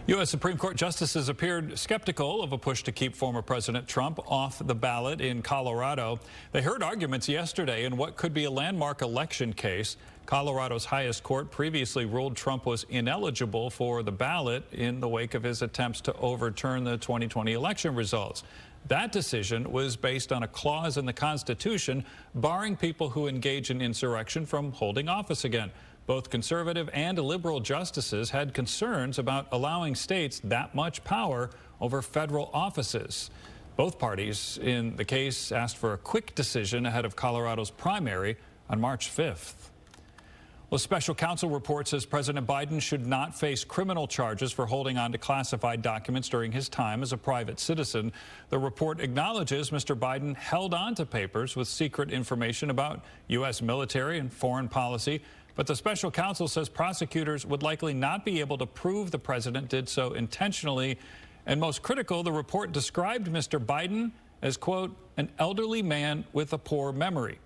U.S. Supreme Court justices appeared skeptical of a push to keep former President Trump off the ballot in Colorado. They heard arguments yesterday in what could be a landmark election case. Colorado's highest court previously ruled Trump was ineligible for the ballot in the wake of his attempts to overturn the 2020 election results. That decision was based on a clause in the Constitution barring people who engage in insurrection from holding office again. Both conservative and liberal justices had concerns about allowing states that much power over federal offices. Both parties in the case asked for a quick decision ahead of Colorado's primary on March 5th. Well, special counsel report says President Biden should not face criminal charges for holding on to classified documents during his time as a private citizen. The report acknowledges Mr. Biden held on to papers with secret information about U.S. military and foreign policy. But the special counsel says prosecutors would likely not be able to prove the president did so intentionally. And most critical, the report described Mr. Biden as, quote, an elderly man with a poor memory.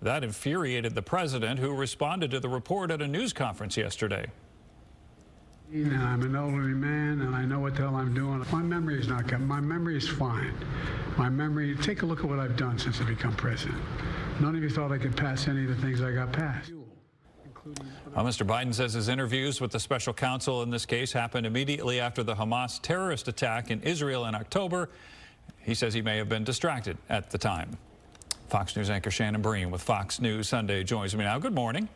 That infuriated the president, who responded to the report at a news conference yesterday. I'm an elderly man, and I know what the hell I'm doing. My memory is not good. My memory is fine. My memory, take a look at what I've done since I become president. None of you thought I could pass any of the things I got passed. Mr. Biden says his interviews with the special counsel in this case happened immediately after the Hamas terrorist attack in Israel in October. He says he may have been distracted at the time. Fox News anchor Shannon Bream with Fox News Sunday joins me now. Good morning.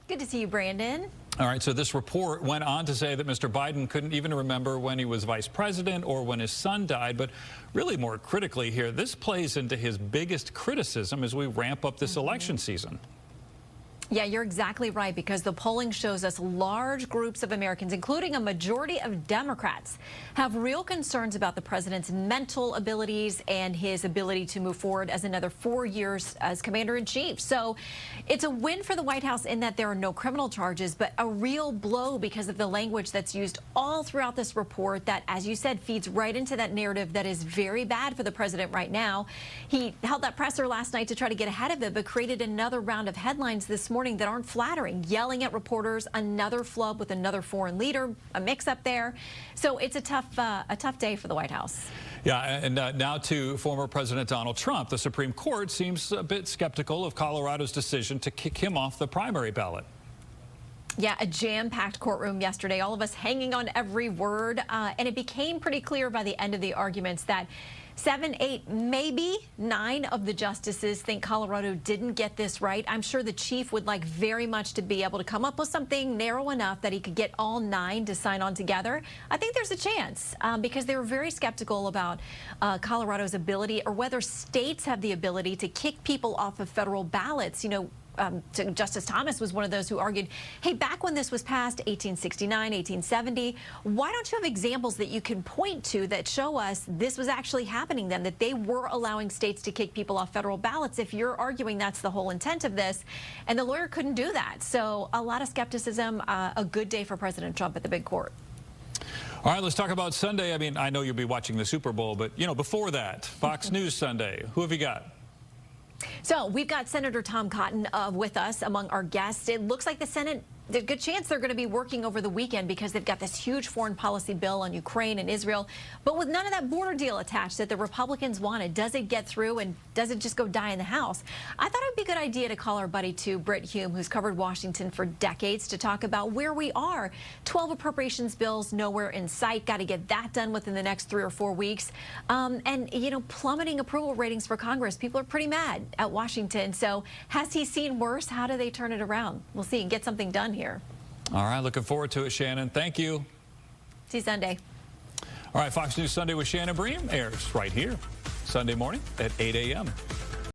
Good to see you, Brandon. All right, so this report went on to say that Mr. Biden couldn't even remember when he was vice president or when his son died. But really more critically here, this plays into his biggest criticism as we ramp up this election season. Yeah, you're exactly right, because the polling shows us large groups of Americans, including a majority of Democrats, have real concerns about the president's mental abilities and his ability to move forward as another 4 years as commander-in-chief. So it's a win for the White House in that there are no criminal charges, but a real blow because of the language that's used all throughout this report that, as you said, feeds right into that narrative that is very bad for the president right now. He held that presser last night to try to get ahead of it, but created another round of headlines this morning that aren't flattering, yelling at reporters, another flub with another foreign leader, a mix-up there. So it's a tough day for the White House. Yeah, and now to former President Donald Trump. The Supreme Court seems a bit skeptical of Colorado's decision to kick him off the primary ballot. Yeah, a jam-packed courtroom yesterday, all of us hanging on every word, and it became pretty clear by the end of the arguments that 7, 8, maybe 9 of the justices think Colorado didn't get this right. I'm sure the chief would like very much to be able to come up with something narrow enough that he could get all 9 to sign on together. I think there's a chance because they were very skeptical about Colorado's ability, or whether states have the ability to kick people off of federal ballots. You know, Justice Thomas was one of those who argued, hey, back when this was passed, 1869, 1870, why don't you have examples that you can point to that show us this was actually happening then, that they were allowing states to kick people off federal ballots if you're arguing that's the whole intent of this? And the lawyer couldn't do that. So a lot of skepticism, a good day for President Trump at the big court. All right, let's talk about Sunday. I mean, I know you'll be watching the Super Bowl, but, you know, before that, Fox News Sunday, who have you got? So we've got Senator Tom Cotton with us among our guests. It looks like the Senate, there's a good chance they're going to be working over the weekend because they've got this huge foreign policy bill on Ukraine and Israel. But with none of that border deal attached that the Republicans wanted, does it get through and does it just go die in the House? I thought it would be a good idea to call our buddy, too, Britt Hume, who's covered Washington for decades, to talk about where we are. 12 appropriations bills, nowhere in sight. Got to get that done within the next 3 or 4 weeks. And, you know, plummeting approval ratings for Congress. People are pretty mad at Washington. So has he seen worse? How do they turn it around? We'll see and get something done here. All right, looking forward to it, Shannon. Thank you. See you Sunday. All right, Fox News Sunday with Shannon Bream airs right here Sunday morning at 8 a.m.